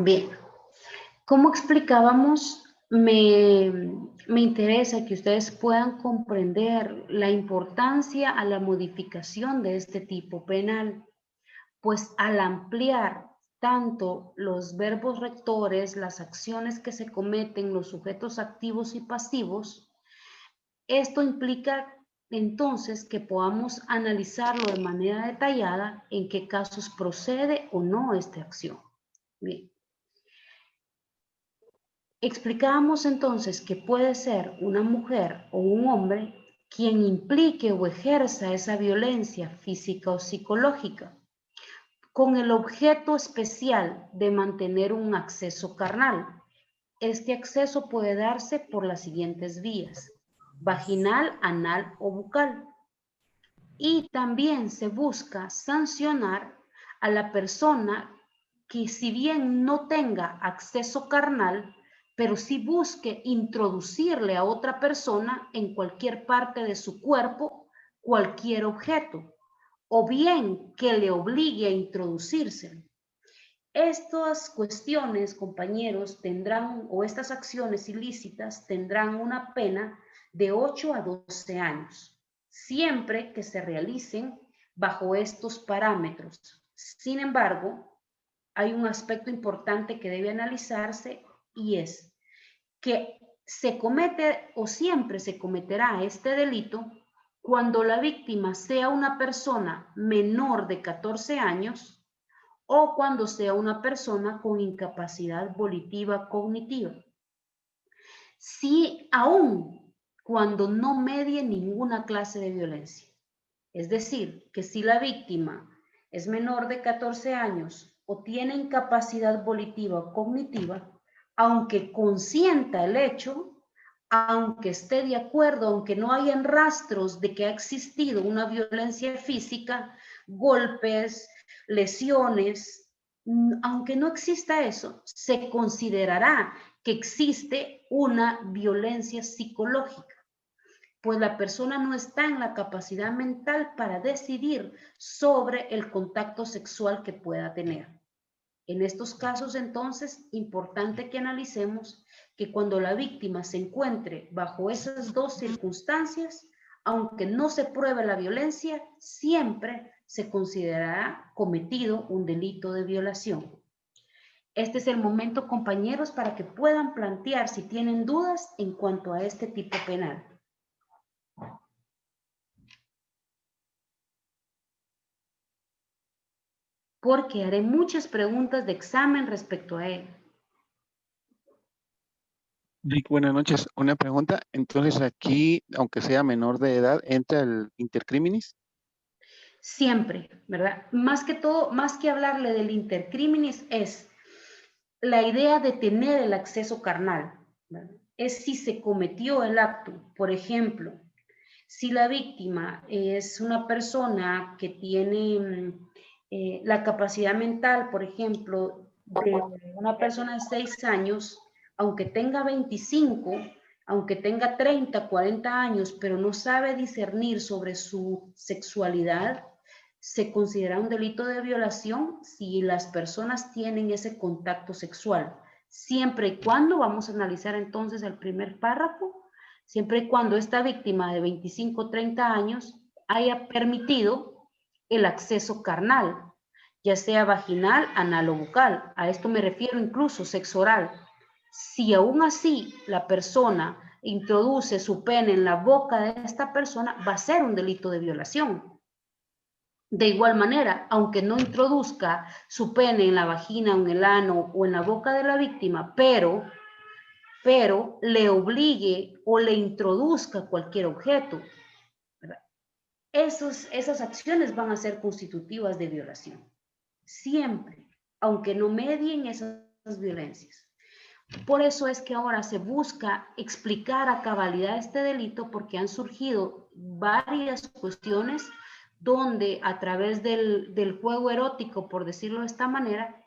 Bien, como explicábamos, me interesa que ustedes puedan comprender la importancia a la modificación de este tipo penal, pues al ampliar tanto los verbos rectores, las acciones que se cometen, los sujetos activos y pasivos, esto implica entonces que podamos analizarlo de manera detallada en qué casos procede o no esta acción. Bien. Explicábamos entonces que puede ser una mujer o un hombre quien implique o ejerza esa violencia física o psicológica con el objeto especial de mantener un acceso carnal. Este acceso puede darse por las siguientes vías: vaginal, anal o bucal. Y también se busca sancionar a la persona que, si bien no tenga acceso carnal, pero sí busque introducirle a otra persona en cualquier parte de su cuerpo cualquier objeto, o bien que le obligue a introducirse. Estas cuestiones, compañeros, tendrán, o estas acciones ilícitas tendrán una pena de 8 a 12 años, siempre que se realicen bajo estos parámetros. Sin embargo, hay un aspecto importante que debe analizarse, y es que se comete o siempre se cometerá este delito cuando la víctima sea una persona menor de 14 años o cuando sea una persona con incapacidad volitiva cognitiva. Si aún cuando no medie ninguna clase de violencia, es decir, que si la víctima es menor de 14 años o tiene incapacidad volitiva o cognitiva, aunque consienta el hecho, aunque esté de acuerdo, aunque no hayan rastros de que ha existido una violencia física, golpes, lesiones, aunque no exista eso, se considerará que existe una violencia psicológica, pues la persona no está en la capacidad mental para decidir sobre el contacto sexual que pueda tener. En estos casos, entonces, importante que analicemos que cuando la víctima se encuentre bajo esas dos circunstancias, aunque no se pruebe la violencia, siempre se considerará cometido un delito de violación. Este es el momento, compañeros, para que puedan plantear si tienen dudas en cuanto a este tipo penal. Porque haré muchas preguntas de examen respecto a él. Vic, buenas noches. Una pregunta. Entonces aquí, aunque sea menor de edad, ¿entra el intercriminis? Siempre, ¿verdad? Más que todo, más que hablarle del intercriminis, es la idea de tener el acceso carnal, ¿verdad? Es si se cometió el acto. Por ejemplo, si la víctima es una persona que tiene la capacidad mental, por ejemplo, de una persona de 6 años, aunque tenga 25, aunque tenga 30, 40 años, pero no sabe discernir sobre su sexualidad, se considera un delito de violación si las personas tienen ese contacto sexual. Siempre y cuando, vamos a analizar entonces el primer párrafo, siempre y cuando esta víctima de 25 o 30 años haya permitido el acceso carnal, ya sea vaginal, anal o bucal. A esto me refiero incluso sexo oral. Si aún así la persona introduce su pene en la boca de esta persona, va a ser un delito de violación. De igual manera, aunque no introduzca su pene en la vagina, en el ano o en la boca de la víctima, pero le obligue o le introduzca cualquier objeto, ¿verdad? Esas acciones van a ser constitutivas de violación. Siempre, aunque no medien esas violencias. Por eso es que ahora se busca explicar a cabalidad este delito, porque han surgido varias cuestiones donde a través del juego erótico, por decirlo de esta manera,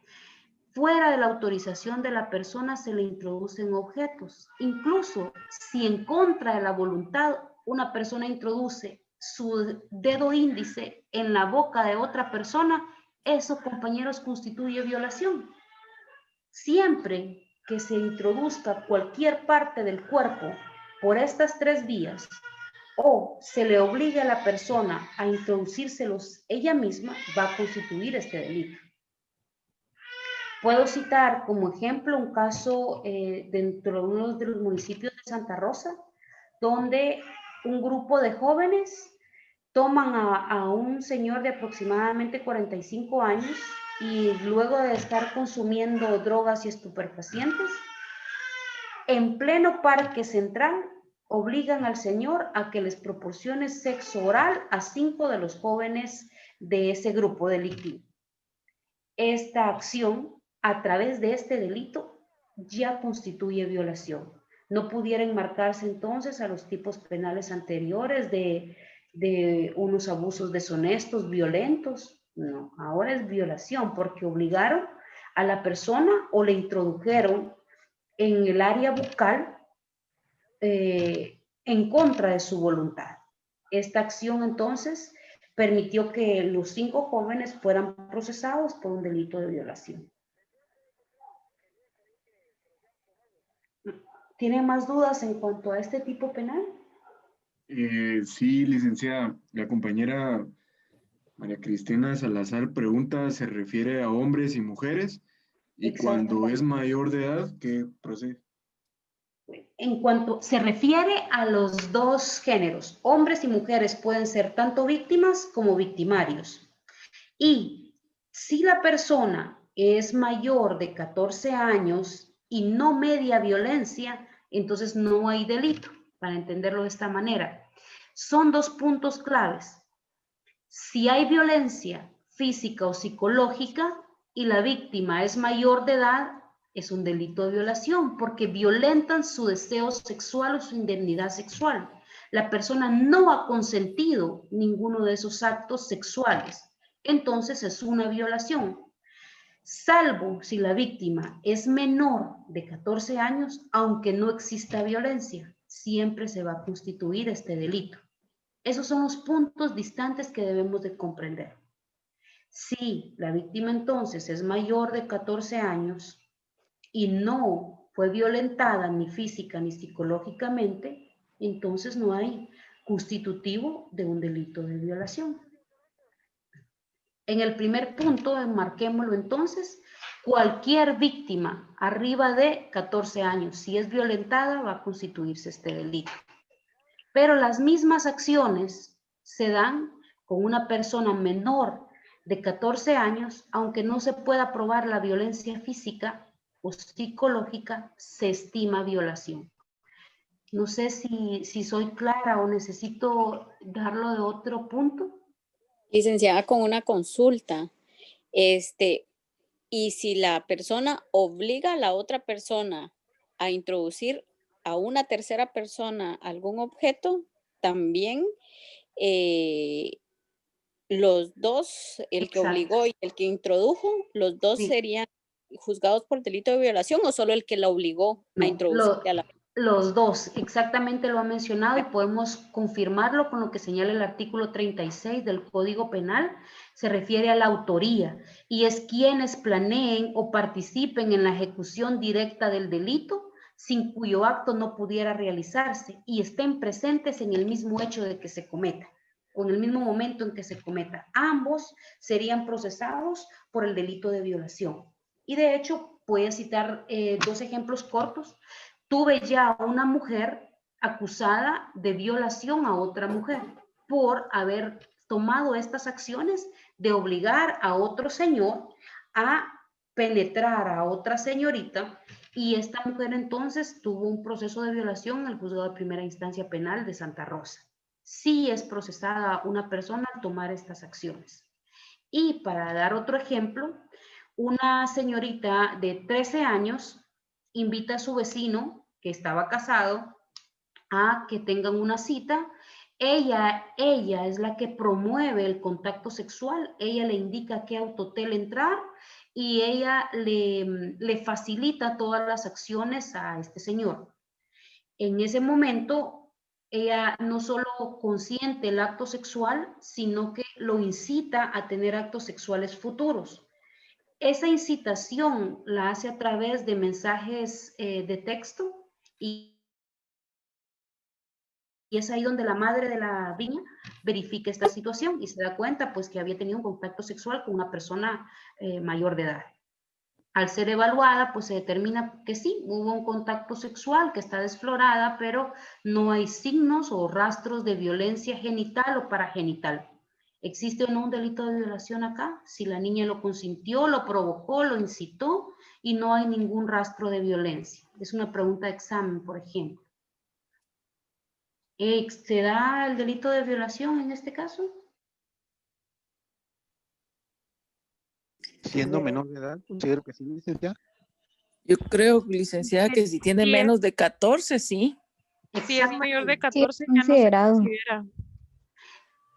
fuera de la autorización de la persona se le introducen objetos. Incluso si en contra de la voluntad una persona introduce su dedo índice en la boca de otra persona, eso, compañeros, constituye violación. Siempre que se introduzca cualquier parte del cuerpo por estas tres vías o se le obligue a la persona a introducírselos ella misma, va a constituir este delito. Puedo citar como ejemplo un caso dentro de uno de los municipios de Santa Rosa, donde un grupo de jóvenes toman a un señor de aproximadamente 45 años y luego de estar consumiendo drogas y estupefacientes, en pleno parque central obligan al señor a que les proporcione sexo oral a 5 de los jóvenes de ese grupo delictivo. Esta acción, a través de este delito, ya constituye violación. No pudiera enmarcarse entonces a los tipos penales anteriores de unos abusos deshonestos, violentos. No, ahora es violación porque obligaron a la persona o le introdujeron en el área bucal en contra de su voluntad. Esta acción entonces permitió que los 5 jóvenes fueran procesados por un delito de violación. ¿Tienen más dudas en cuanto a este tipo penal? Sí, licenciada. La compañera María Cristina Salazar pregunta, ¿se refiere a hombres y mujeres? Y cuando es mayor de edad, ¿qué procede? En cuanto se refiere a los dos géneros, hombres y mujeres pueden ser tanto víctimas como victimarios. Y si la persona es mayor de 14 años y no media violencia, entonces no hay delito, para entenderlo de esta manera. Son dos puntos claves. Si hay violencia física o psicológica y la víctima es mayor de edad, es un delito de violación porque violentan su deseo sexual o su indemnidad sexual. La persona no ha consentido ninguno de esos actos sexuales. Entonces es una violación. Salvo si la víctima es menor de 14 años, aunque no exista violencia, siempre se va a constituir este delito. Esos son los puntos distantes que debemos de comprender. Si la víctima entonces es mayor de 14 años y no fue violentada ni física ni psicológicamente, entonces no hay constitutivo de un delito de violación. En el primer punto, enmarquémoslo entonces, cualquier víctima arriba de 14 años, si es violentada, va a constituirse este delito. Pero las mismas acciones se dan con una persona menor de 14 años, aunque no se pueda probar la violencia física o psicológica, se estima violación. No sé si soy clara o necesito darlo de otro punto. Licenciada, con una consulta, y si la persona obliga a la otra persona a introducir a una tercera persona algún objeto, también los dos, el que obligó y el que introdujo, los dos serían juzgados por delito de violación o solo el que la obligó a introducir a la persona. Los dos, exactamente lo ha mencionado y podemos confirmarlo con lo que señala el artículo 36 del Código Penal. Se refiere a la autoría y es quienes planeen o participen en la ejecución directa del delito sin cuyo acto no pudiera realizarse y estén presentes en el mismo hecho de que se cometa o en el mismo momento en que se cometa. Ambos serían procesados por el delito de violación. Y de hecho, voy a citar dos ejemplos cortos. Tuve ya una mujer acusada de violación a otra mujer por haber tomado estas acciones de obligar a otro señor a penetrar a otra señorita y esta mujer entonces tuvo un proceso de violación en el juzgado de primera instancia penal de Santa Rosa. Sí es procesada una persona al tomar estas acciones. Y para dar otro ejemplo, una señorita de 13 años invita a su vecino que estaba casado a que tengan una cita. Ella es la que promueve el contacto sexual, ella le indica a qué autotel entrar y ella le facilita todas las acciones a este señor. En ese momento, ella no solo consiente el acto sexual, sino que lo incita a tener actos sexuales futuros. Esa incitación la hace a través de mensajes de texto y es ahí donde la madre de la niña verifica esta situación y se da cuenta pues que había tenido un contacto sexual con una persona mayor de edad. Al ser evaluada, pues se determina que sí, hubo un contacto sexual, que está desflorada, pero no hay signos o rastros de violencia genital o paragenital. ¿Existe o no un delito de violación acá? Si la niña lo consintió, lo provocó, lo incitó y no hay ningún rastro de violencia. Es una pregunta de examen, por ejemplo. ¿Se da el delito de violación en este caso? Siendo menor de edad, considero que sí, licenciada. Yo creo, licenciada, que si tiene menos de 14, sí. Si es mayor de 14, Sí, ya no se considerado. considera.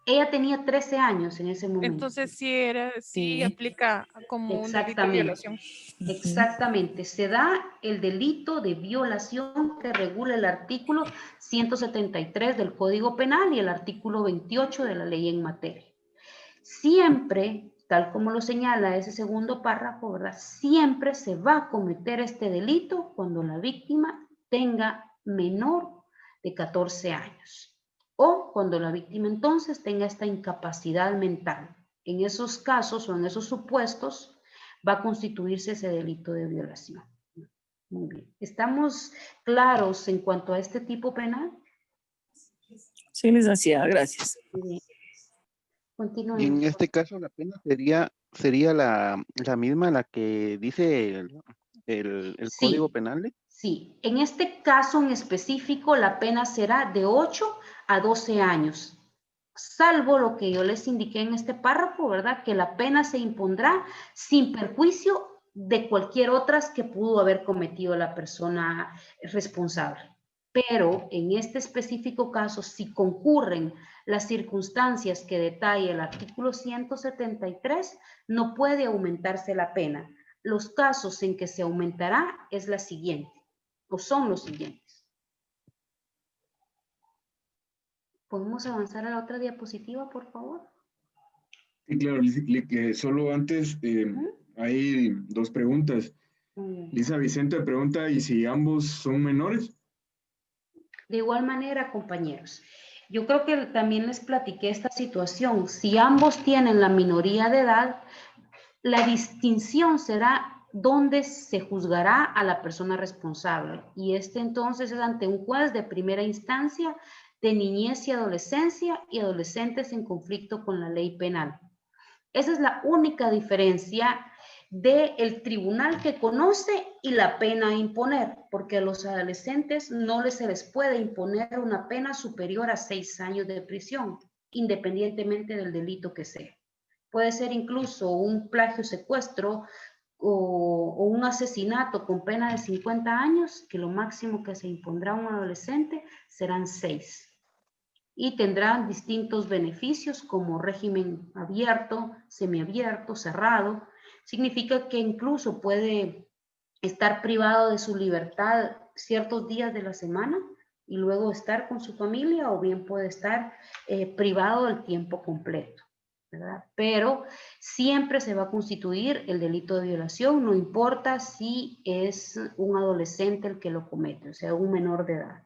Ella tenía 13 años en ese momento. Entonces sí Sí. aplica como un delito de violación. Exactamente. Se da el delito de violación que regula el artículo 173 del Código Penal y el artículo 28 de la ley en materia. Siempre, tal como lo señala ese segundo párrafo, ¿verdad? Siempre se va a cometer este delito cuando la víctima tenga menor de 14 años o cuando la víctima entonces tenga esta incapacidad mental. En esos casos o en esos supuestos va a constituirse ese delito de violación. Muy bien. ¿Estamos claros en cuanto a este tipo penal? Sí, licenciada, gracias. Bien. Y Continuemos. en este caso la pena sería la misma la que dice el Sí. Código Penal. Sí, en este caso en específico la pena será de 8 a 12 años, salvo lo que yo les indiqué en este párrafo, ¿verdad? Que la pena se impondrá sin perjuicio de cualquier otras que pudo haber cometido la persona responsable. Pero en este específico caso, si concurren las circunstancias que detalla el artículo 173, no puede aumentarse la pena. Los casos en que se aumentará es la siguiente, o son los siguientes. ¿Podemos avanzar a la otra diapositiva, por favor? Sí, claro, que solo antes hay dos preguntas. Lisa Vicente pregunta, ¿y si ambos son menores? De igual manera, compañeros, yo creo que también les platiqué esta situación. Si ambos tienen la minoría de edad, la distinción será dónde se juzgará a la persona responsable. Y entonces es ante un juez de primera instancia de niñez y adolescencia y adolescentes en conflicto con la ley penal. Esa es la única diferencia del tribunal que conoce y la pena a imponer, porque a los adolescentes no se les puede imponer una pena superior a 6 años de prisión, independientemente del delito que sea. Puede ser incluso un plagio secuestro o un asesinato con pena de 50 años, que lo máximo que se impondrá a un adolescente serán 6. Y tendrán distintos beneficios como régimen abierto, semiabierto, cerrado. Significa que incluso puede estar privado de su libertad ciertos días de la semana y luego estar con su familia, o bien puede estar privado del tiempo completo, ¿verdad? Pero siempre se va a constituir el delito de violación, no importa si es un adolescente el que lo comete, o sea, un menor de edad.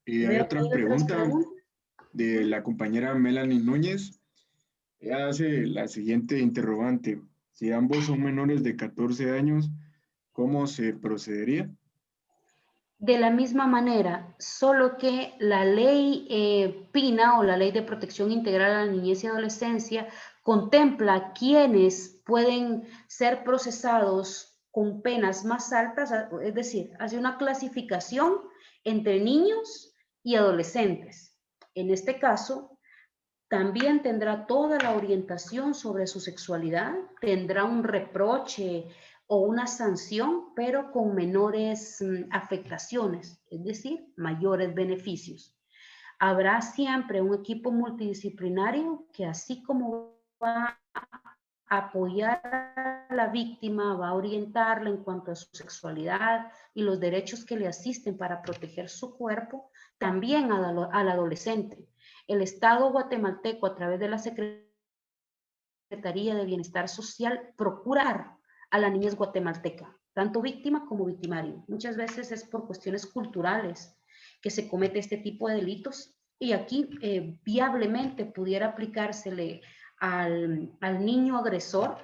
Y hay otra pregunta de la compañera Melanie Núñez. Ella hace la siguiente interrogante. Si ambos son menores de 14 años, ¿cómo se procedería? De la misma manera, solo que la ley PINA o la Ley de Protección Integral a la Niñez y Adolescencia contempla quienes pueden ser procesados con penas más altas, es decir, hace una clasificación entre niños y adolescentes. En este caso, también tendrá toda la orientación sobre su sexualidad, tendrá un reproche o una sanción, pero con menores afectaciones, es decir, mayores beneficios. Habrá siempre un equipo multidisciplinario que, así como va a apoyar a la víctima, va a orientarla en cuanto a su sexualidad y los derechos que le asisten para proteger su cuerpo, también al adolescente. El Estado guatemalteco, a través de la Secretaría Secretaría de Bienestar Social procurar a la niñez guatemalteca, tanto víctima como victimario. Muchas veces es por cuestiones culturales que se comete este tipo de delitos, y aquí viablemente pudiera aplicársele al niño agresor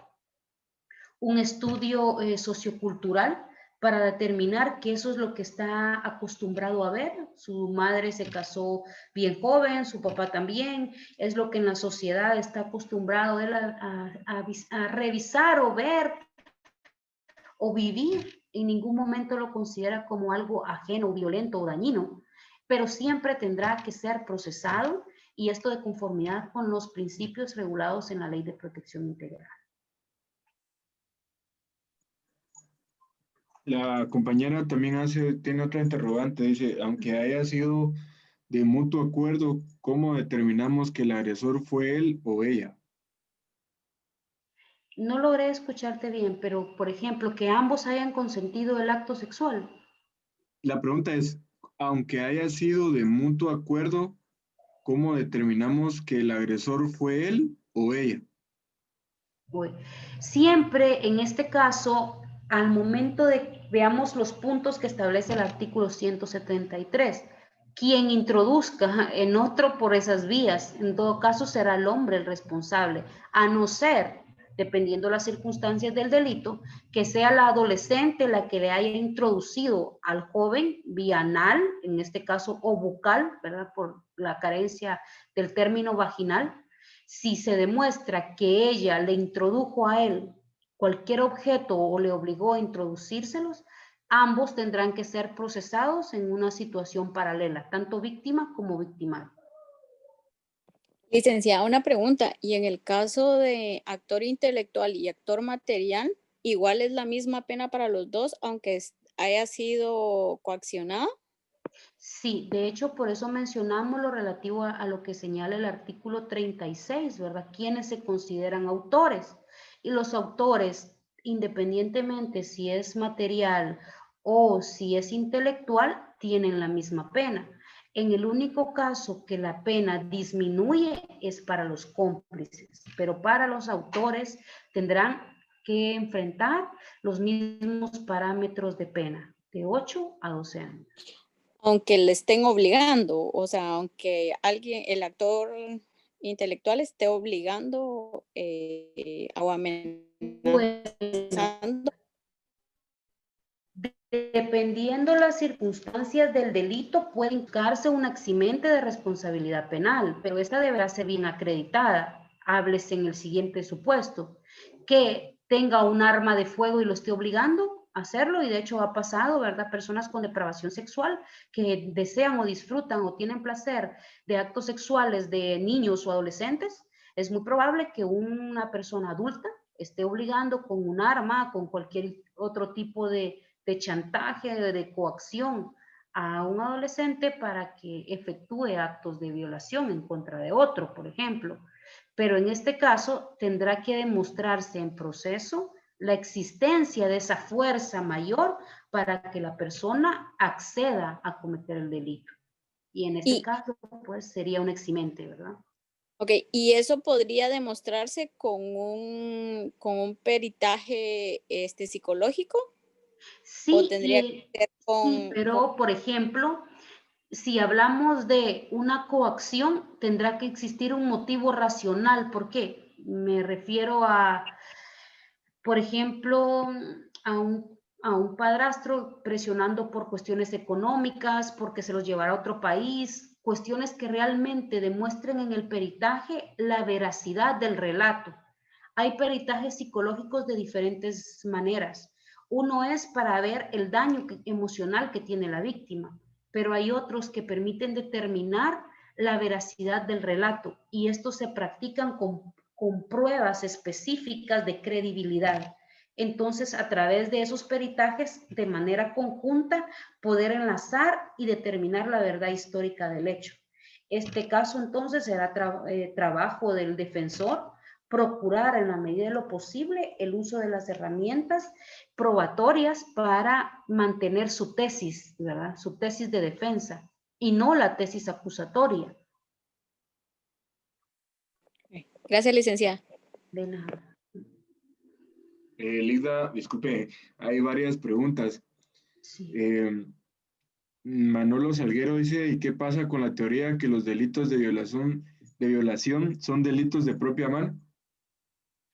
un estudio sociocultural para determinar que eso es lo que está acostumbrado a ver. Su madre se casó bien joven, su papá también, es lo que en la sociedad está acostumbrado él a revisar o ver o vivir. En ningún momento lo considera como algo ajeno, violento o dañino, pero siempre tendrá que ser procesado, y esto de conformidad con los principios regulados en la Ley de Protección Integral. La compañera también tiene otra interrogante, dice, aunque haya sido de mutuo acuerdo, ¿cómo determinamos que el agresor fue él o ella? No logré escucharte bien, pero por ejemplo, que ambos hayan consentido el acto sexual. La pregunta es, aunque haya sido de mutuo acuerdo, ¿cómo determinamos que el agresor fue él o ella? Siempre en este caso, al momento de, veamos los puntos que establece el artículo 173, quien introduzca en otro por esas vías, en todo caso será el hombre el responsable, a no ser, dependiendo las circunstancias del delito, que sea la adolescente la que le haya introducido al joven vía anal, en este caso, o bucal, ¿verdad? Por la carencia del término vaginal. Si se demuestra que ella le introdujo a él cualquier objeto o le obligó a introducírselos, ambos tendrán que ser procesados en una situación paralela, tanto víctima como victimario. Licenciada, una pregunta. ¿Y en el caso de actor intelectual y actor material, igual es la misma pena para los dos, aunque haya sido coaccionado? Sí, de hecho, por eso mencionamos lo relativo a lo que señala el artículo 36, ¿verdad? ¿Quiénes se consideran autores? Y los autores, independientemente si es material o si es intelectual, tienen la misma pena. En el único caso que la pena disminuye es para los cómplices, pero para los autores tendrán que enfrentar los mismos parámetros de pena, de 8 a 12 años. Aunque le estén obligando, o sea, aunque alguien, el actor intelectual esté obligando o amenazando. Dependiendo las circunstancias del delito, puede implicarse una eximente de responsabilidad penal, pero esta deberá ser bien acreditada. Háblese en el siguiente supuesto: que tenga un arma de fuego y lo esté obligando a hacerlo, y de hecho ha pasado, ¿verdad? Personas con depravación sexual que desean o disfrutan o tienen placer de actos sexuales de niños o adolescentes. Es muy probable que una persona adulta esté obligando con un arma, con cualquier otro tipo de chantaje, de coacción a un adolescente para que efectúe actos de violación en contra de otro, por ejemplo. Pero en este caso tendrá que demostrarse en proceso la existencia de esa fuerza mayor para que la persona acceda a cometer el delito. Y en este caso, pues, sería un eximente, ¿verdad? Ok, y eso podría demostrarse con un peritaje psicológico. Sí, ¿O tendría que ser sí, pero por ejemplo, si hablamos de una coacción, tendrá que existir un motivo racional. ¿Por qué? Me refiero a, por ejemplo, a un padrastro presionando por cuestiones económicas, porque se los llevará a otro país, cuestiones que realmente demuestren en el peritaje la veracidad del relato. Hay peritajes psicológicos de diferentes maneras. Uno es para ver el daño emocional que tiene la víctima, pero hay otros que permiten determinar la veracidad del relato, y estos se practican con pruebas específicas de credibilidad. Entonces, a través de esos peritajes, de manera conjunta, poder enlazar y determinar la verdad histórica del hecho. Este caso, entonces, será trabajo del defensor procurar en la medida de lo posible el uso de las herramientas probatorias para mantener su tesis, ¿verdad? Su tesis de defensa, y no la tesis acusatoria. Gracias, licenciada. De nada. Lida, disculpe, hay varias preguntas. Sí. Manolo Salguero dice, ¿y qué pasa con la teoría que los delitos de violación son delitos de propia mano?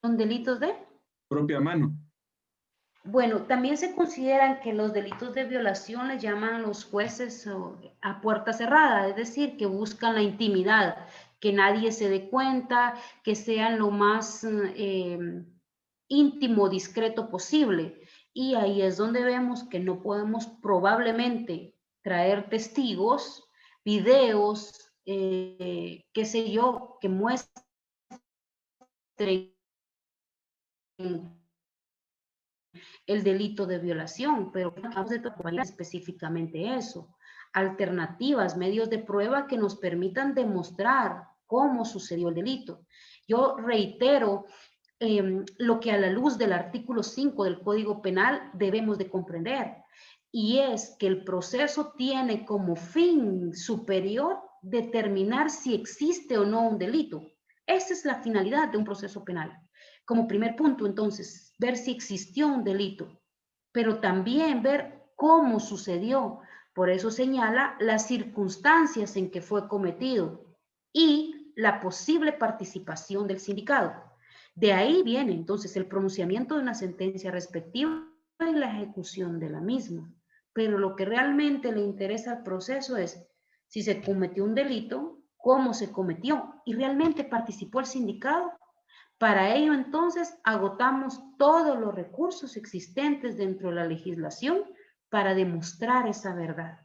¿Son delitos de? Propia mano. Bueno, también se consideran que los delitos de violación les llaman los jueces a puerta cerrada, es decir, que buscan la intimidad, que nadie se dé cuenta, que sean lo más íntimo, discreto posible. Y ahí es donde vemos que no podemos probablemente traer testigos, videos, qué sé yo, que muestren el delito de violación, pero vamos a tratar específicamente eso. Alternativas, medios de prueba que nos permitan demostrar cómo sucedió el delito. Yo reitero lo que a la luz del artículo 5 del Código Penal debemos de comprender, y es que el proceso tiene como fin superior determinar si existe o no un delito. Esa es la finalidad de un proceso penal. Como primer punto, entonces, ver si existió un delito, pero también ver cómo sucedió. Por eso señala las circunstancias en que fue cometido y la posible participación del sindicado. De ahí viene entonces el pronunciamiento de una sentencia respectiva y la ejecución de la misma. Pero lo que realmente le interesa al proceso es si se cometió un delito, cómo se cometió y realmente participó el sindicado. Para ello, entonces, agotamos todos los recursos existentes dentro de la legislación para demostrar esa verdad.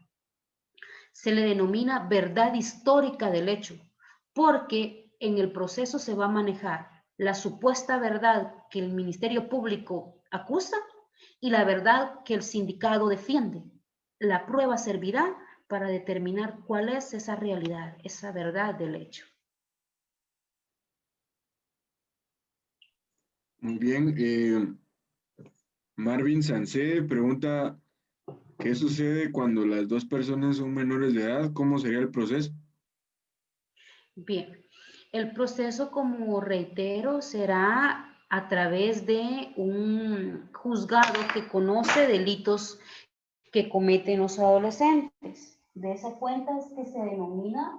Se le denomina verdad histórica del hecho, porque en el proceso se va a manejar la supuesta verdad que el Ministerio Público acusa y la verdad que el sindicado defiende. La prueba servirá para determinar cuál es esa realidad, esa verdad del hecho. Muy bien. Marvin Sancé pregunta, ¿qué sucede cuando las dos personas son menores de edad? ¿Cómo sería el proceso? Bien, el proceso, como reitero, será a través de un juzgado que conoce delitos que cometen los adolescentes. De esa cuenta es que se denomina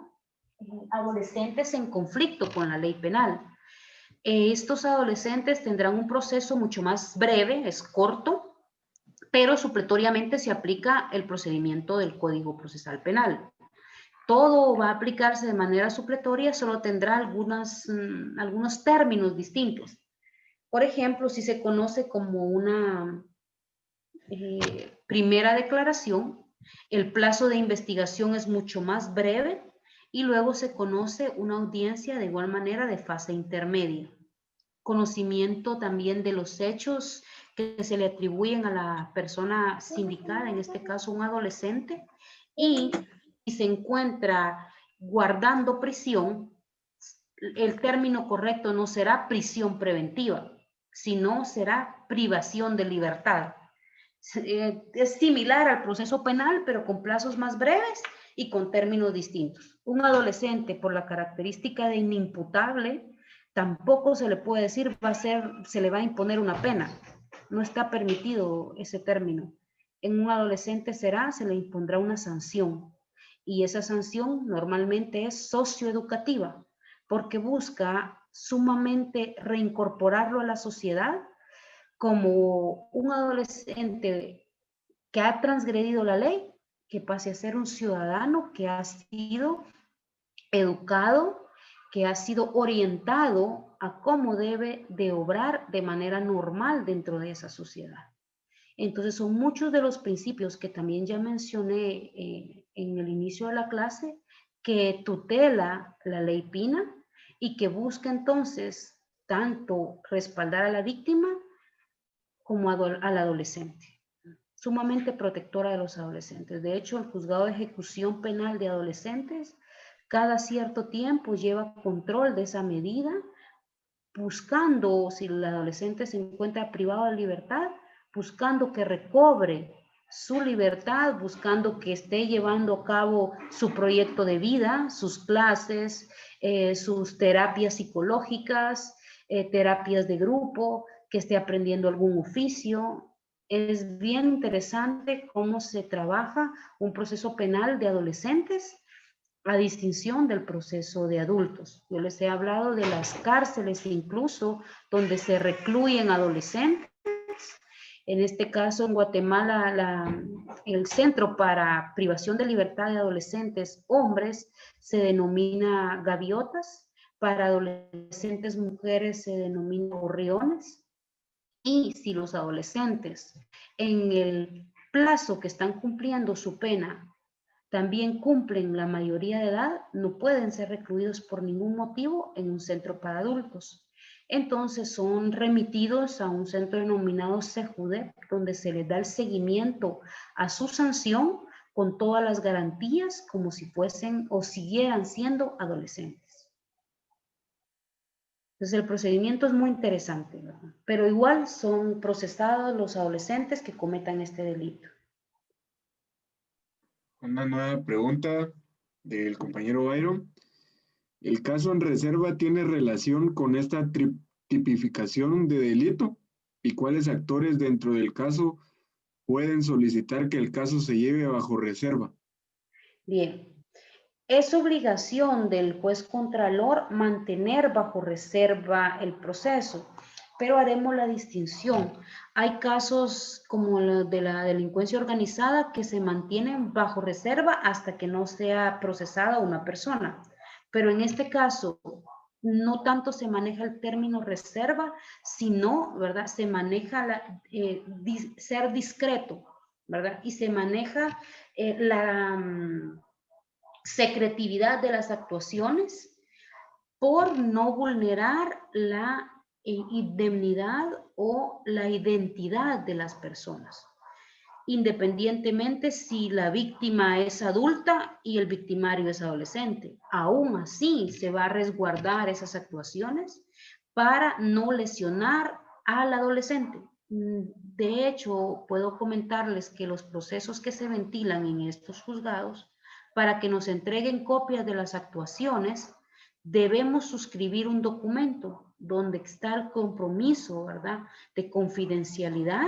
adolescentes en conflicto con la ley penal. Estos adolescentes tendrán un proceso mucho más breve, es corto, pero supletoriamente se aplica el procedimiento del Código Procesal Penal. Todo va a aplicarse de manera supletoria, solo tendrá algunos términos distintos. Por ejemplo, si se conoce como una primera declaración, el plazo de investigación es mucho más breve y luego se conoce una audiencia de igual manera de fase intermedia. Conocimiento también de los hechos que se le atribuyen a la persona sindicada, en este caso un adolescente, y si se encuentra guardando prisión, el término correcto no será prisión preventiva, sino será privación de libertad. Es similar al proceso penal, pero con plazos más breves y con términos distintos. Un adolescente, por la característica de inimputable, tampoco se le puede decir se le va a imponer una pena. No está permitido ese término. En un adolescente se le impondrá una sanción. Y esa sanción normalmente es socioeducativa, porque busca sumamente reincorporarlo a la sociedad como un adolescente que ha transgredido la ley, que pase a ser un ciudadano que ha sido educado, que ha sido orientado a cómo debe de obrar de manera normal dentro de esa sociedad. Entonces son muchos de los principios que también ya mencioné en el inicio de la clase, que tutela la ley Pina y que busca entonces tanto respaldar a la víctima como al adolescente. Sumamente protectora de los adolescentes. De hecho, el juzgado de ejecución penal de adolescentes cada cierto tiempo lleva control de esa medida, buscando, si el adolescente se encuentra privado de libertad, buscando que recobre su libertad, buscando que esté llevando a cabo su proyecto de vida, sus clases, sus terapias psicológicas, terapias de grupo, que esté aprendiendo algún oficio. Es bien interesante cómo se trabaja un proceso penal de adolescentes a distinción del proceso de adultos. Yo les he hablado de las cárceles incluso donde se recluyen adolescentes. En este caso, en Guatemala, el Centro para Privación de Libertad de Adolescentes Hombres se denomina Gaviotas, para adolescentes mujeres se denomina Gorriones. Y si los adolescentes en el plazo que están cumpliendo su pena también cumplen la mayoría de edad, no pueden ser recluidos por ningún motivo en un centro para adultos. Entonces son remitidos a un centro denominado CEJUDEP, donde se les da el seguimiento a su sanción con todas las garantías como si fuesen o siguieran siendo adolescentes. Entonces el procedimiento es muy interesante, ¿verdad? Pero igual son procesados los adolescentes que cometan este delito. Una nueva pregunta del compañero Byron. ¿El caso en reserva tiene relación con esta tipificación de delito? ¿Y cuáles actores dentro del caso pueden solicitar que el caso se lleve bajo reserva? Bien. Es obligación del juez contralor mantener bajo reserva el proceso, pero haremos la distinción. Hay casos como los de la delincuencia organizada que se mantienen bajo reserva hasta que no sea procesada una persona. Pero en este caso, no tanto se maneja el término reserva, sino, ¿verdad? Se maneja ser discreto, ¿verdad? Y se maneja secretividad de las actuaciones por no vulnerar la indemnidad o la identidad de las personas, independientemente si la víctima es adulta y el victimario es adolescente. Aún así se va a resguardar esas actuaciones para no lesionar al adolescente. De hecho, puedo comentarles que los procesos que se ventilan en estos juzgados, para que nos entreguen copias de las actuaciones, debemos suscribir un documento donde está el compromiso, ¿verdad?, de confidencialidad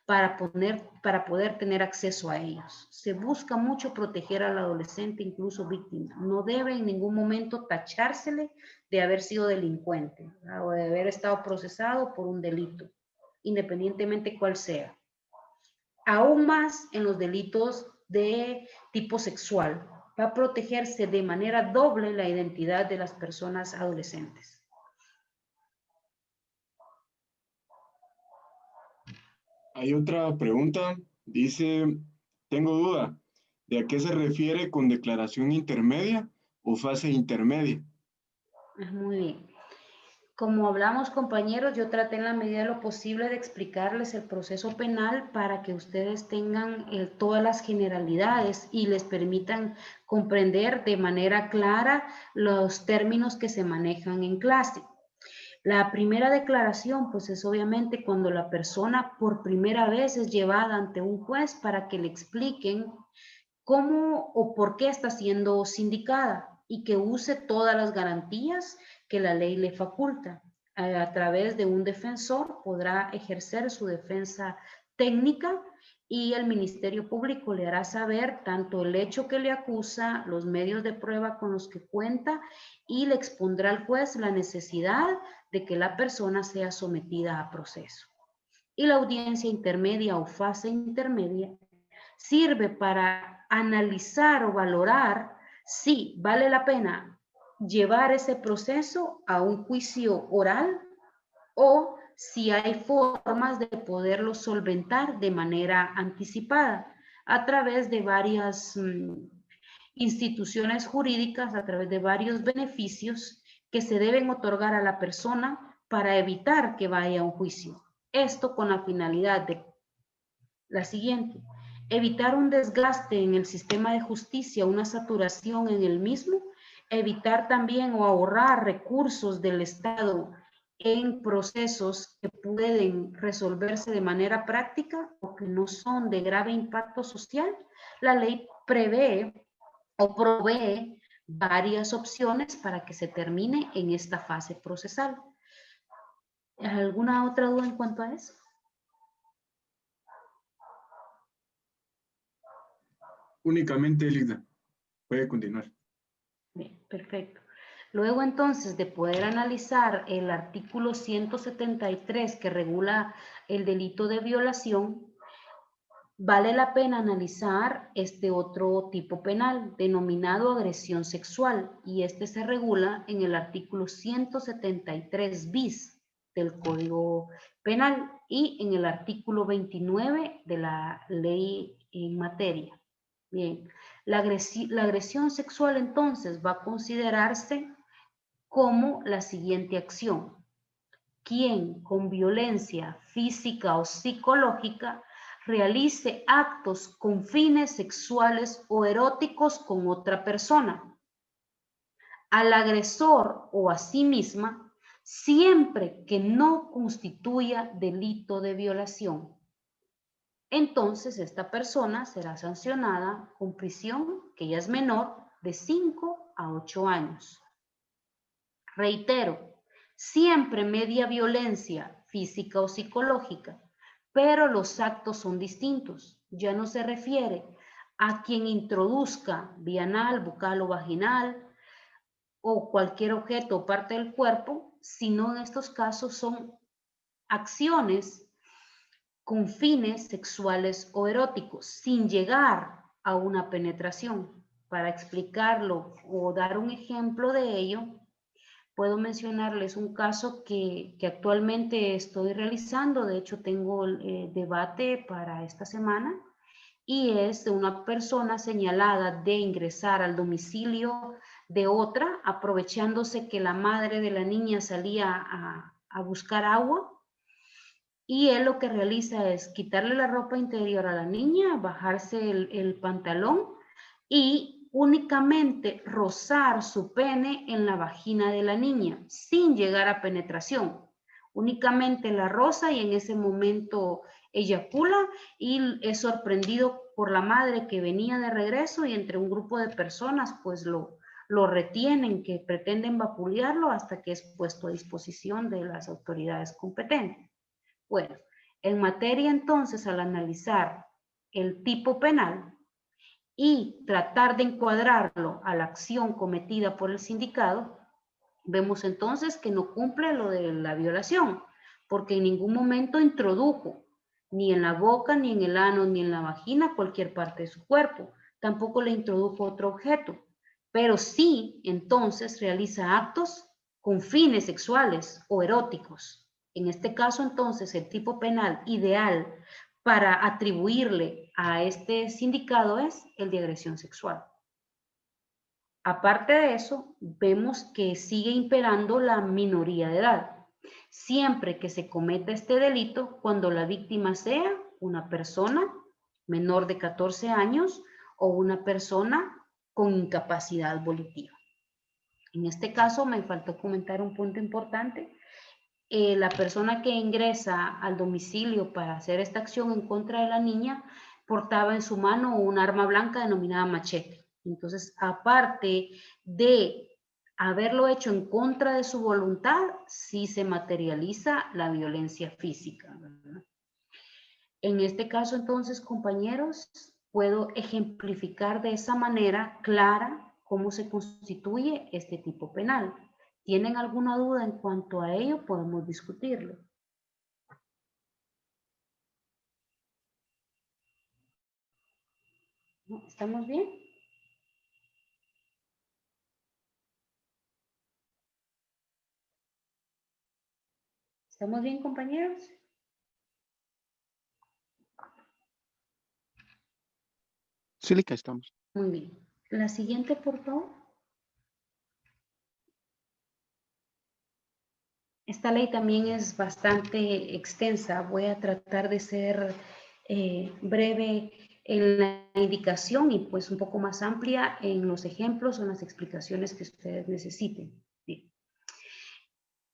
para poder tener acceso a ellos. Se busca mucho proteger al adolescente, incluso víctima. No debe en ningún momento tachársele de haber sido delincuente, ¿verdad?, o de haber estado procesado por un delito, independientemente cuál sea. Aún más en los delitos de tipo sexual, va a protegerse de manera doble la identidad de las personas adolescentes. Hay otra pregunta, dice, tengo duda, ¿de a qué se refiere con declaración intermedia o fase intermedia? Muy bien. Como hablamos, compañeros, yo traté en la medida de lo posible de explicarles el proceso penal para que ustedes tengan todas las generalidades y les permitan comprender de manera clara los términos que se manejan en clase. La primera declaración, pues es obviamente cuando la persona por primera vez es llevada ante un juez para que le expliquen cómo o por qué está siendo sindicada y que use todas las garantías que la ley le faculta. A través de un defensor podrá ejercer su defensa técnica y el Ministerio Público le hará saber tanto el hecho que le acusa, los medios de prueba con los que cuenta y le expondrá al juez la necesidad de que la persona sea sometida a proceso. Y la audiencia intermedia o fase intermedia sirve para analizar o valorar si vale la pena llevar ese proceso a un juicio oral o si hay formas de poderlo solventar de manera anticipada a través de varias instituciones jurídicas, a través de varios beneficios que se deben otorgar a la persona para evitar que vaya a un juicio. Esto con la finalidad de la siguiente: evitar un desgaste en el sistema de justicia, una saturación en el mismo, evitar también o ahorrar recursos del Estado en procesos que pueden resolverse de manera práctica o que no son de grave impacto social. La ley prevé o provee varias opciones para que se termine en esta fase procesal. ¿Alguna otra duda en cuanto a eso? Únicamente, Elida. Puede continuar. Bien, perfecto. Luego entonces de poder analizar el artículo 173 que regula el delito de violación, vale la pena analizar este otro tipo penal denominado agresión sexual, y este se regula en el artículo 173 bis del Código Penal y en el artículo 29 de la ley en materia. Bien, la agresión sexual entonces va a considerarse como la siguiente acción: quien con violencia física o psicológica realice actos con fines sexuales o eróticos con otra persona, al agresor o a sí misma, siempre que no constituya delito de violación. Entonces esta persona será sancionada con prisión, que ya es menor, de 5 a 8 años. Reitero, siempre media violencia física o psicológica, pero los actos son distintos. Ya no se refiere a quien introduzca vía anal, bucal o vaginal o cualquier objeto o parte del cuerpo, sino en estos casos son acciones con fines sexuales o eróticos, sin llegar a una penetración. Para explicarlo o dar un ejemplo de ello, puedo mencionarles un caso que actualmente estoy realizando. De hecho, tengo el debate para esta semana, y es de una persona señalada de ingresar al domicilio de otra, aprovechándose que la madre de la niña salía a buscar agua, y él lo que realiza es quitarle la ropa interior a la niña, bajarse el pantalón y únicamente rozar su pene en la vagina de la niña, sin llegar a penetración. Únicamente la roza y en ese momento eyacula, y es sorprendido por la madre que venía de regreso, y entre un grupo de personas pues lo retienen, que pretenden vapulearlo hasta que es puesto a disposición de las autoridades competentes. Bueno, en materia entonces, al analizar el tipo penal y tratar de encuadrarlo a la acción cometida por el sindicado, vemos entonces que no cumple lo de la violación, porque en ningún momento introdujo ni en la boca, ni en el ano, ni en la vagina cualquier parte de su cuerpo. Tampoco le introdujo otro objeto, pero sí entonces realiza actos con fines sexuales o eróticos. En este caso entonces el tipo penal ideal para atribuirle a este sindicado es el de agresión sexual. Aparte de eso, vemos que sigue imperando la minoría de edad, siempre que se cometa este delito cuando la víctima sea una persona menor de 14 años o una persona con incapacidad volitiva. En este caso me faltó comentar un punto importante. La persona que ingresa al domicilio para hacer esta acción en contra de la niña portaba en su mano un arma blanca denominada machete. Entonces, aparte de haberlo hecho en contra de su voluntad, sí se materializa la violencia física, ¿verdad? En este caso, entonces, compañeros, puedo ejemplificar de esa manera clara cómo se constituye este tipo penal. ¿Tienen alguna duda en cuanto a ello? Podemos discutirlo. ¿Estamos bien? ¿Estamos bien, compañeros? Sí, Lica, estamos. Muy bien. La siguiente, por favor. Esta ley también es bastante extensa. Voy a tratar de ser breve en la indicación y pues un poco más amplia en los ejemplos o en las explicaciones que ustedes necesiten. Bien.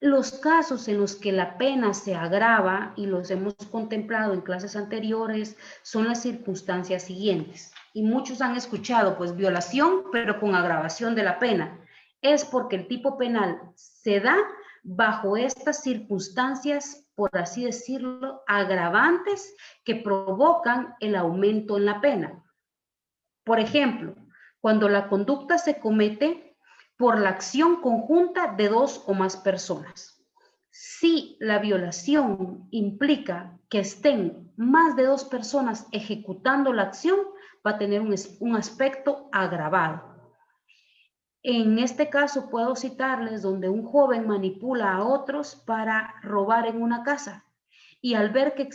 Los casos en los que la pena se agrava, y los hemos contemplado en clases anteriores, son las circunstancias siguientes. Y muchos han escuchado, pues, violación, pero con agravación de la pena. Es porque el tipo penal se da bajo estas circunstancias, por así decirlo, agravantes que provocan el aumento en la pena. Por ejemplo, cuando la conducta se comete por la acción conjunta de 2 o más personas. Si la violación implica que estén más de 2 personas ejecutando la acción, va a tener un aspecto agravado. En este caso puedo citarles donde un joven manipula a otros para robar en una casa y al ver que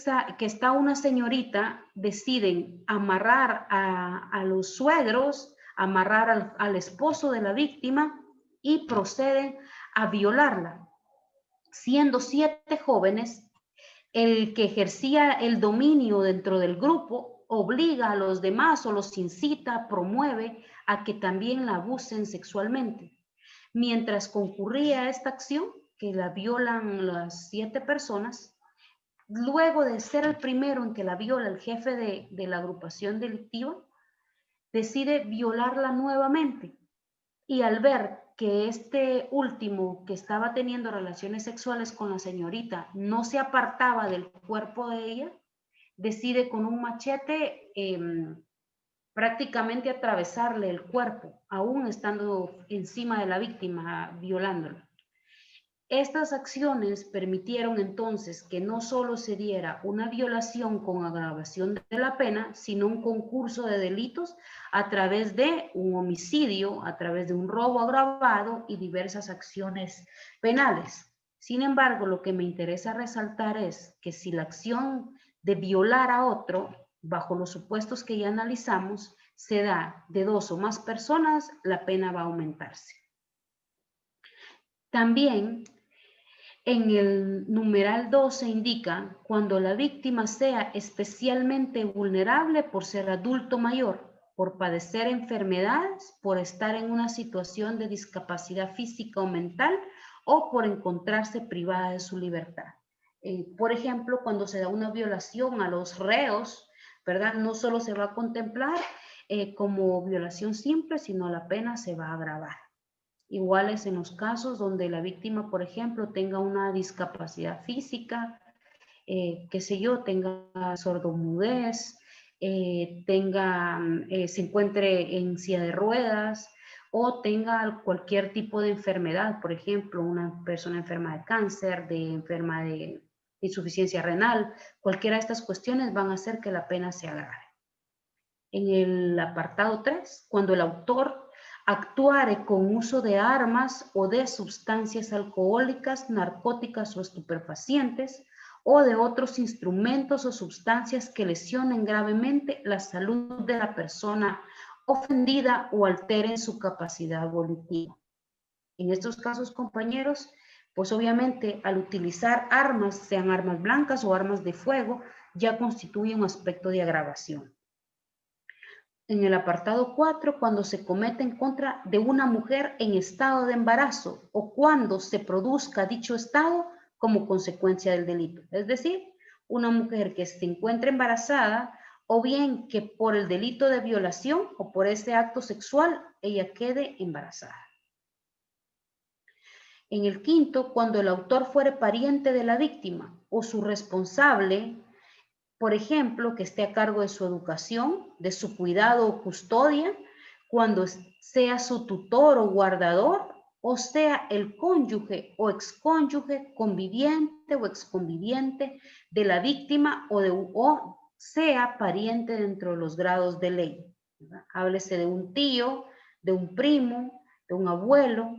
está una señorita deciden amarrar a los suegros, amarrar al esposo de la víctima y proceden a violarla. Siendo 7 jóvenes, el que ejercía el dominio dentro del grupo obliga a los demás o los incita, promueve a que también la abusen sexualmente. Mientras concurría a esta acción, que la violan las 7 personas, luego de ser el primero en que la viola el jefe de la agrupación delictiva, decide violarla nuevamente. Y al ver que este último que estaba teniendo relaciones sexuales con la señorita no se apartaba del cuerpo de ella, decide con un machete prácticamente atravesarle el cuerpo, aún estando encima de la víctima, violándola. Estas acciones permitieron entonces que no solo se diera una violación con agravación de la pena, sino un concurso de delitos a través de un homicidio, a través de un robo agravado y diversas acciones penales. Sin embargo, lo que me interesa resaltar es que si la acción de violar a otro, bajo los supuestos que ya analizamos, se da de 2 o más personas, la pena va a aumentarse. También en el numeral 2 se indica cuando la víctima sea especialmente vulnerable por ser adulto mayor, por padecer enfermedades, por estar en una situación de discapacidad física o mental o por encontrarse privada de su libertad. Por ejemplo, cuando se da una violación a los reos, ¿verdad? No solo se va a contemplar como violación simple, sino la pena se va a agravar. Iguales en los casos donde la víctima, por ejemplo, tenga una discapacidad física, qué sé yo, tenga sordomudez, se encuentre en silla de ruedas o tenga cualquier tipo de enfermedad, por ejemplo, una persona enferma de cáncer, enferma de insuficiencia renal, cualquiera de estas cuestiones van a hacer que la pena se agrave. En el apartado 3, cuando el autor actuare con uso de armas o de sustancias alcohólicas, narcóticas o estupefacientes o de otros instrumentos o sustancias que lesionen gravemente la salud de la persona ofendida o alteren su capacidad volitiva. En estos casos, compañeros, pues obviamente al utilizar armas, sean armas blancas o armas de fuego, ya constituye un aspecto de agravación. En el apartado 4, cuando se comete en contra de una mujer en estado de embarazo o cuando se produzca dicho estado como consecuencia del delito. Es decir, una mujer que se encuentre embarazada o bien que por el delito de violación o por ese acto sexual ella quede embarazada. En el 5, cuando el autor fuere pariente de la víctima o su responsable, por ejemplo, que esté a cargo de su educación, de su cuidado o custodia, cuando sea su tutor o guardador, o sea el cónyuge o excónyuge, conviviente o exconviviente de la víctima o sea pariente dentro de los grados de ley. ¿Verdad? Háblese de un tío, de un primo, de un abuelo,